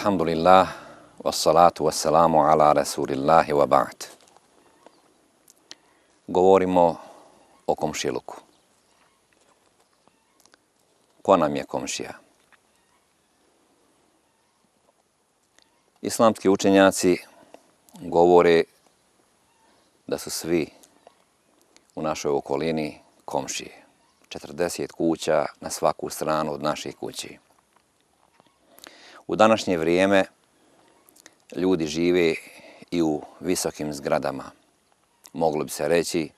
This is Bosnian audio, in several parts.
Alhamdulillah, wassalatu wassalamu ala rasulillahi wa ba'd. Govorimo o komšiluku. Ko nam je komšija? Islamski učenjaci govore da su svi u našoj okolini komšije. 40 kuća na svaku stranu od naših kući. U današnje vrijeme ljudi žive i u visokim zgradama. Moglo bi se reći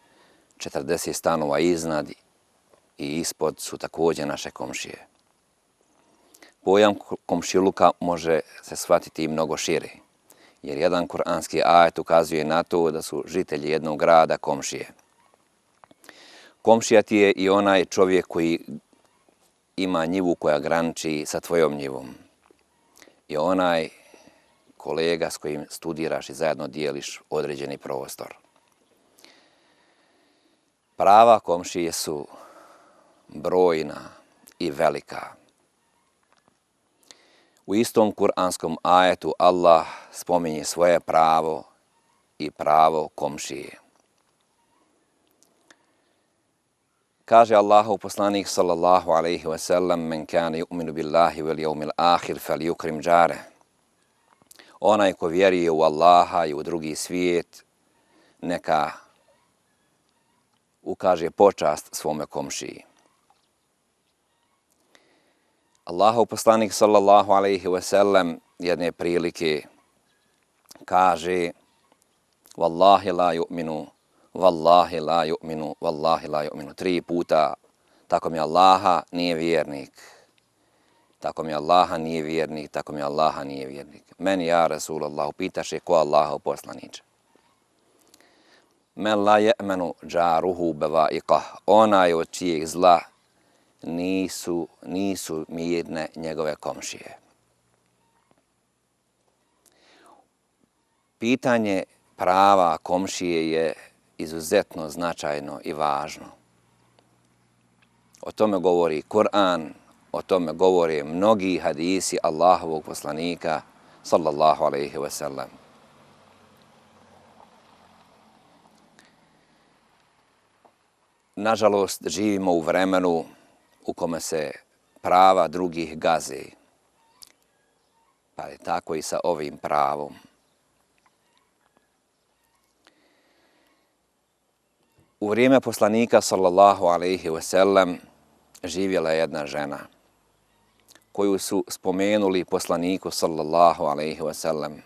40 stanova iznad i ispod su također naše komšije. Pojam komšiluka može se shvatiti i mnogo šire, jer jedan kuranski ajet ukazuje na to da su žitelji jednog grada komšije. Komšija ti je i onaj čovjek koji ima njivu koja graniči sa tvojom njivom. I onaj kolega s kojim studiraš i zajedno dijeliš određeni prostor. Prava komšije su brojna i velika. U istom kuranskom ajetu Allah spominje svoje pravo i pravo komšije. Kaže Allahov poslanik sallallahu alejhi ve sellem: "Men kana yu'minu billahi wal yawmil akhir falyukrim jareh." Onaj ko vjeruje u Allaha i u drugi svijet, neka ukaže počast svome komšiji. Allahov poslanik sallallahu alejhi ve sellem jedne prilike kaže: "Wallahi la yu'minu, wallahi la yu'minu, wallahi la yu'minu." 3 puta, tako mi Allaha nije vjernik. Tako mi Allaha nije vjernik, tako mi Allaha nije vjernik. Meni, ja Rasulallah, pitaše ko Allahov poslaniče. Men la je'menu džaruhu beva'iqah. Onaj od čijeg zla nisu mirne njegove komšije. Pitanje prava komšije je izuzetno značajno i važno. O tome govori Kur'an, o tome govore mnogi hadisi Allahovog poslanika sallallahu alejhi ve sellem. Nažalost, živimo u vremenu u kome se prava drugih gaze, pa je tako i sa ovim pravom. U vrijeme poslanika sallallahu alejhi ve sellem živjela je jedna žena koju su spomenuli poslaniku sallallahu alejhi ve sellem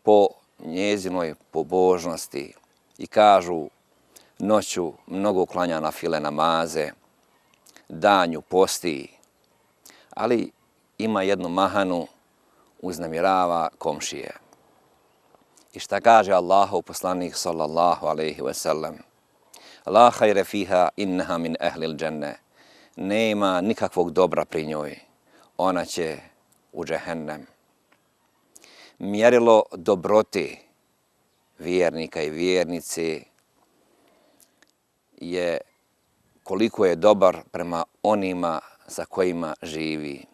po njezinoj pobožnosti i kažu: noću mnogo klanja nafile namaze, danju posti, ali ima jednu mahanu, uznemirava komšije. I šta kaže Allahov poslanik sallallahu alejhi ve sellem? La hajre fiha innaha min ahlil dženne. Nema nikakvog dobra pri njoj. Ona će u džehennem. Mjerilo dobrote vjernika i vjernice je koliko je dobar prema onima sa kojima živi.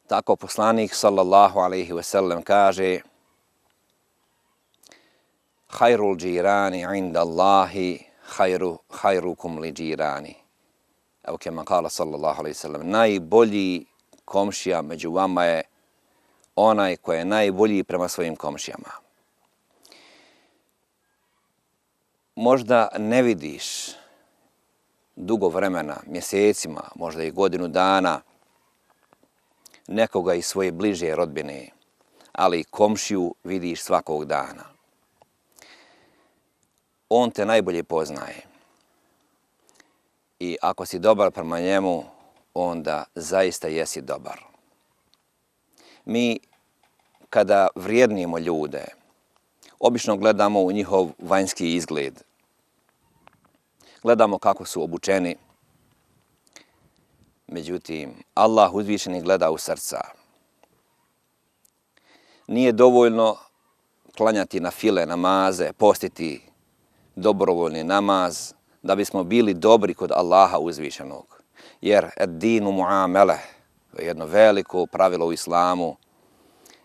Tako poslanik sallallahu alejhi ve sellem kaže: Hayrul džirani inda Allahi hayrukum li džirani. Evo kema kala sallallahu alejhi ve sellem: najbolji komšija među vama je onaj koji je najbolji prema svojim komšijama. Možda ne vidiš dugo vremena, mjesecima, možda i godinu dana, nekoga iz svoje bliže rodbine, ali komšiju vidiš svakog dana. On te najbolje poznaje. I ako si dobar prema njemu, onda zaista jesi dobar. Mi, kada vrijednimo ljude, obično gledamo u njihov vanjski izgled. Gledamo kako su obučeni. Međutim, Allah uzvišeni gleda u srca. Nije dovoljno klanjati nafile namaze, postiti dobrovoljni namaz, da bismo bili dobri kod Allaha uzvišenog. Jer ad-dinu muamele, To je jedno veliko pravilo u islamu.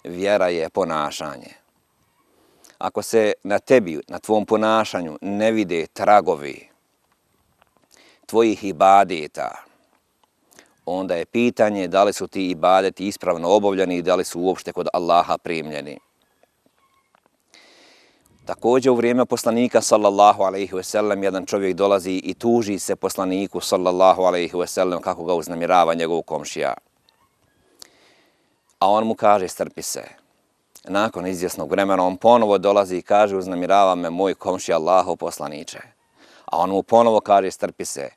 Vjera je ponašanje. Ako se na tebi, na tvom ponašanju ne vide tragovi tvojih ibadeta, onda je pitanje da li su ti ibadeti ispravno obavljeni i da li su uopšte kod Allaha primljeni. Također u vrijeme poslanika sallallahu alejhi ve sellem jedan čovjek dolazi i tuži se poslaniku sallallahu alejhi ve sellem kako ga uznemirava njegov komšija. A on mu kaže strpi se. Nakon izvjesnog vremena on ponovo dolazi i kaže uznemirava me moj komšija Allahov poslaniče. A on mu ponovo kaže strpi se.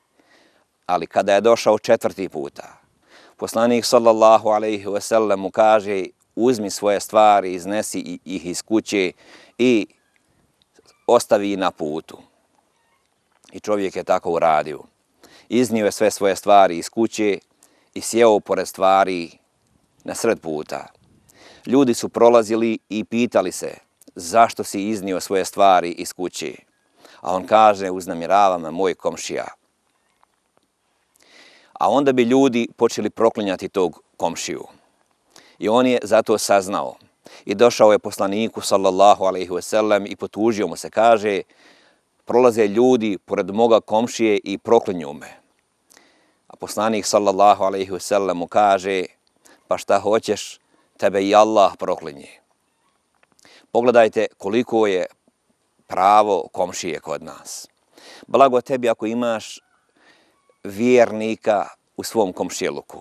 Ali kada je došao 4. puta, poslanik sallallahu alejhi ve sellem mu kaže uzmi svoje stvari, iznesi ih iz kuće i ostavi na putu. I čovjek je tako uradio. Iznio je sve svoje stvari iz kuće i sjeo pored stvari na sred puta. Ljudi su prolazili i pitali se zašto si iznio svoje stvari iz kuće. A on kaže uznemirava me moj komšija. A onda bi ljudi počeli proklinjati tog komšiju. I on je zato saznao. I došao je poslaniku sallallahu alejhi ve sellem i potužio mu se, kaže prolaze ljudi pored moga komšije i proklinju me. A poslanik sallallahu alejhi ve sellem mu kaže pa šta hoćeš, tebe i Allah proklinje. Pogledajte koliko je pravo komšije kod nas. Blago tebi ako imaš vjernika u svom komšiluku.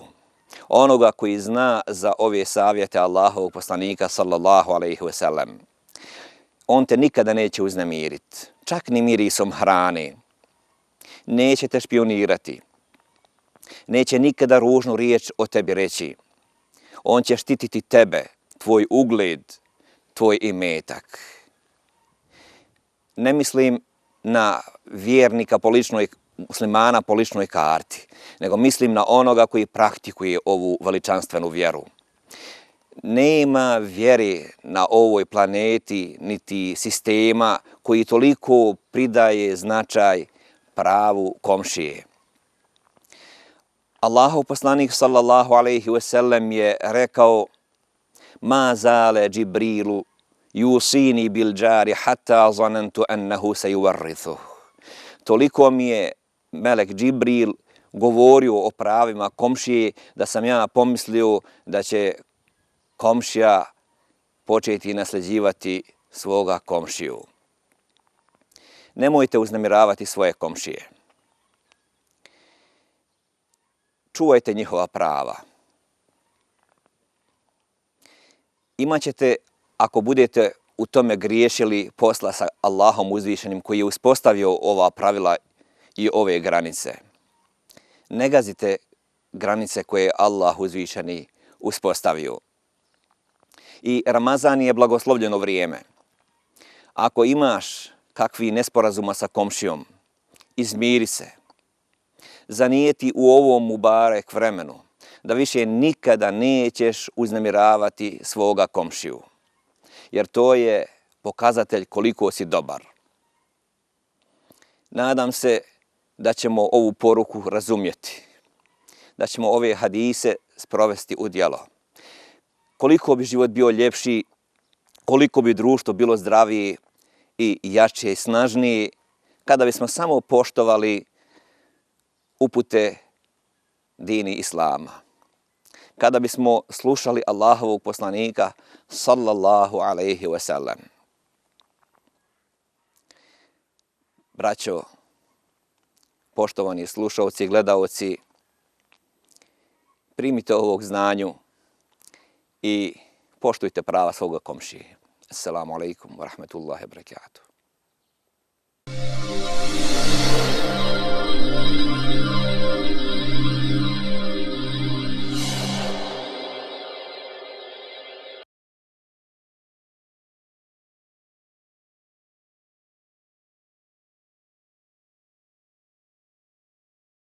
Onoga koji zna za ove savjete Allahovog poslanika sallallahu alejhi ve sellem. On te nikada neće uznemiriti, čak ni mirisom hrane. Neće te špionirati. Neće nikada ružnu riječ o tebi reći. On će štititi tebe, tvoj ugled, tvoj imetak. Ne mislim na vjernika po ličnoj muslimana po ličnoj karti, nego mislim na onoga koji praktikuje ovu veličanstvenu vjeru. Nema vjere na ovoj planeti, niti sistema koji toliko pridaje značaj pravu komšije. Allahov poslanik sallallahu alejhi ve sellem je rekao ma zale Džibrilu yusini bil džari hatta zanantu annahu sayuwarrithuh. Toliko mi je melek Džibril govorio o pravima komšije da sam ja pomislio da će komšija početi nasljeđivati svoga komšiju. Nemojte uznemiravati svoje komšije. Čuvajte njihova prava. Imaćete, ako budete u tome griješili, posla sa Allahom uzvišenim koji je uspostavio ova pravila i ove granice. Ne gazite granice koje je Allah uzvišeni uspostavio. I Ramazan je blagoslovljeno vrijeme. Ako imaš kakvi nesporazuma sa komšijom, izmiri se. Zanijeti u ovom mubarek vremenu da više nikada nećeš uznemiravati svoga komšiju. Jer to je pokazatelj koliko si dobar. Nadam se da ćemo ovu poruku razumjeti. Da ćemo ove hadise sprovesti u djelo. Koliko bi život bio ljepši, koliko bi društvo bilo zdravije i jače i snažnije kada bismo samo poštovali upute dini Islama. Kada bismo slušali Allahovog poslanika sallallahu alejhi ve sellem. Braćo, poštovani slušalci i gledaoci, primite ovog znanju i poštujte prava svoga komšije. Assalamu alaikum wa rahmatullahi wa barakatuh.